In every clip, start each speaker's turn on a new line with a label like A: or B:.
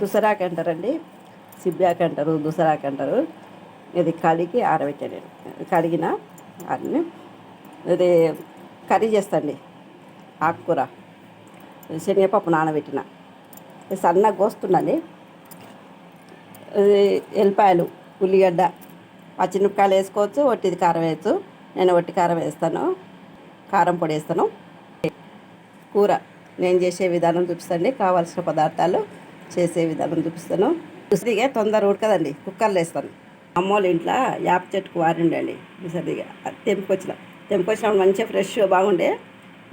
A: దుసరాకు అంటారండి, సిబ్బాకు అంటారు, దుసరాకు అంటారు. ఇది కడిగి ఆరబెట్టాను నేను. కడిగిన అన్నీ ఇది కర్రీ చేస్తాండి. ఆకుకూర శనగపప్పు నానబెట్టిన సన్నగా కోస్తుండండి. ఇది ఎల్లిపాయలు, ఉల్లిగడ్డ, పచ్చిమిరపకాయలు వేసుకోవచ్చు, ఒట్టిది కారం వేయచ్చు. నేను ఒట్టి కారం వేస్తాను, కారం పొడి వేస్తాను. కూర నేను చేసే విధానం చూపిస్తాండి. కావాల్సిన పదార్థాలు చేసే విధానం చూపిస్తాను. ముసరిగా తొందర ఉడకదండి, కుక్కర్లో వేస్తాను. అమ్మోళ్ళ ఇంట్లో యాప చెట్టుకు వారిండండి ముసరిగా. అది తెంపుకొచ్చినప్పుడు మంచిగా ఫ్రెష్ బాగుండే.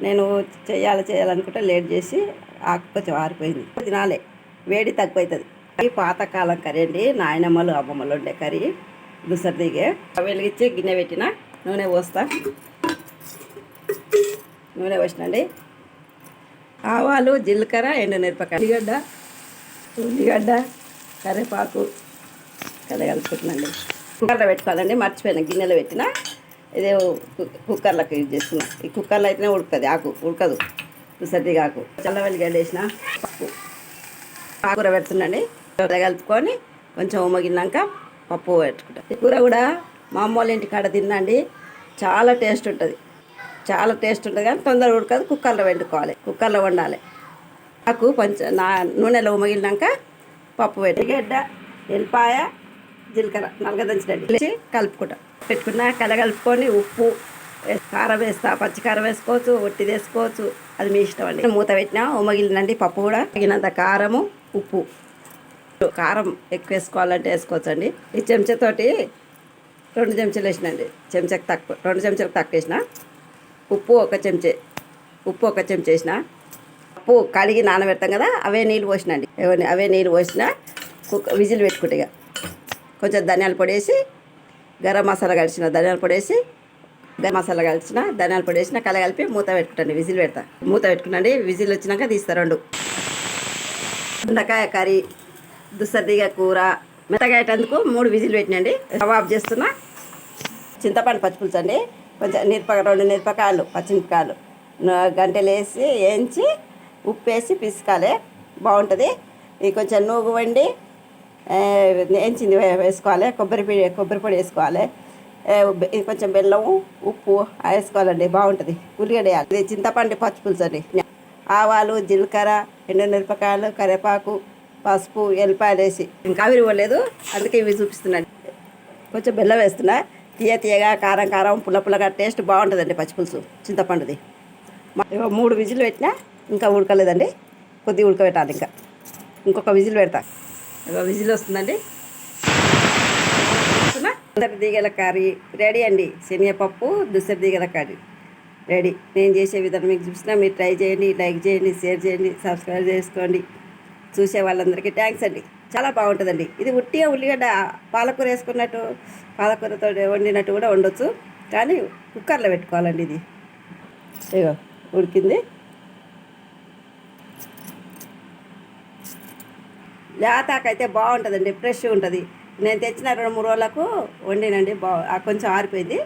A: నేను చేయాలనుకుంటే లేట్ చేసి ఆకు కొంచెం ఆరిపోయింది. తినాలే, వేడి తక్కువవుతుంది. అది పాతకాలం కర్రీ అండి, నాయనమ్మలు అమ్మమ్మలు ఉండే కర్రీ దుసరిదిగే. వెలిగించి గిన్నె పెట్టిన నూనె పోస్తా. నూనె పోసినండి. ఆవాలు, జీలకర్ర, ఎండుమిరపకాయ, ఉల్లిగడ్డ, కరివేపాకు కలగలుపుకుంటున్నాండి. కుక్కర్లో పెట్టుకోవాలండి, మర్చిపోయిన గిన్నెలో పెట్టిన. ఇదే కుక్కర్లోకి యూజ్ చేస్తున్నా. ఈ కుక్కర్లో అయితేనే ఉడుకుతుంది, ఆకు ఉడకదు. దుసరిదిగా ఆకు చల్లవెల్లిగడ్డ వేసిన పప్పు ఆకుకూర పెడుతుందండి. కలుపుకొని కొంచెం ఉమ్మగినాక పప్పు పెట్టుకుంటాం. ఈ కూర కూడా మా అమ్మ వాళ్ళ ఇంటి కాడ తినండి, చాలా టేస్ట్ ఉంటుంది. కానీ తొందర ఉడకదు. కుక్కర్లో వండుకోవాలి, కుక్కర్లో వండాలి. ఆకు కొంచెం నూనెలో ఉమ్మగినాక పప్పు గడ్డ, ఎల్లిపాయ, జీలకర్ర నలగదంచినండి కలుపుకుంటాం. పెట్టుకున్న కలుపుకొని ఉప్పు కారం వేస్తా. పచ్చికారం వేసుకోవచ్చు, ఒట్టిది వేసుకోవచ్చు, అది మీ ఇష్టం అండి. మూత పెట్టినా ఉమ్మగిలినండి. పప్పు కూడా తగినంత కారము, ఉప్పు. కారం ఎక్కువ వేసుకోవాలంటే వేసుకోవచ్చు అండి. ఈ చెంచాతోటి 2 చెంచాలు వేసినండి. చెంచాకు తక్కువ, 2 చెంచాలకు తక్కువ వేసిన. ఉప్పు ఒక చెంచా వేసిన. పప్పు కడిగి నానబెడతాం కదా, అవే నీళ్ళు పోసినండి. అవే నీళ్ళు పోసిన విజిల్ పెట్టుకుంటే ఇక కొంచెం ధనియాల పొడి వేసి, గరం మసాలా కలిసిన ధనియాల పొడి వేసి, ధనియాల పొడి వేసిన కలగలిపి మూత పెట్టుకుంటాండి. విజిల్ పెడతా. మూత పెట్టుకున్నాండి. విజిల్ వచ్చినాక తీస్తా. 2 దొండకాయ కర్రీ, దుసరిదిగా కూర మెత్తగాయేటందుకు 3 విజిల్ పెట్టినండి. కబాబ్ చేస్తున్నా. చింతపండు పచ్చిపులుసు అండి. కొంచెం 2 మిరపకాయలు, పచ్చిమిరపకాయలు గంటెలు వేసి వేయించి ఉప్పు వేసి పిసుకాలి, బాగుంటుంది. ఇది కొంచెం నూగు వండి వేయించింది వేసుకోవాలి. కొబ్బరి పొడి వేసుకోవాలి. ఇది కొంచెం బెల్లము, ఉప్పు వేసుకోవాలండి, బాగుంటుంది. ఉల్లిగడ్డ వేయాలి. ఇది చింతపండు పచ్చిపులుసు అండి. ఆవాలు, జీలకర్ర, ఎండుమిరపకాయలు, కరివేపాకు, పసుపు, ఎల్లిపాయలు వేసి ఇంకా ఆవిరివ్వలేదు, అందుకే ఇవి చూపిస్తున్నాను. కొంచెం బెల్లం వేస్తున్నా. తీయగా కారం పుల్లగా టేస్ట్ బాగుంటుందండి పచ్చిపులుసు చింతపండుది. 3 విజిల్ పెట్టినా ఇంకా ఉడకలేదండి, కొద్దిగా ఉడకబెట్టాలి. ఇంకొక విజిల్ పెడతా. విజిల్ వస్తుందండి. దుసరిదిగల కర్రీ రెడీ అండి. శనగపప్పు దుసరిదిగల కర్రీ రెడీ. నేను చేసే విధానం మీకు చూపిస్తున్నా. మీరు ట్రై చేయండి, లైక్ చేయండి, షేర్ చేయండి, సబ్స్క్రైబ్ చేసుకోండి. చూసే వాళ్ళందరికీ థ్యాంక్స్ అండి. చాలా బాగుంటుందండి. ఇది ఉట్టిగా ఉల్లిగడ్డ పాలకూర వేసుకున్నట్టు, పాలకూరతో వండినట్టు కూడా వండొచ్చు, కానీ కుక్కర్లో పెట్టుకోవాలండి. ఇది ఇగో ఉడికింది. లేతాకైతే బాగుంటుందండి, ఫ్రెష్గా ఉంటుంది. నేను తెచ్చిన 2-3 రోజులకు వండినండి. కొంచెం ఆరిపోయింది.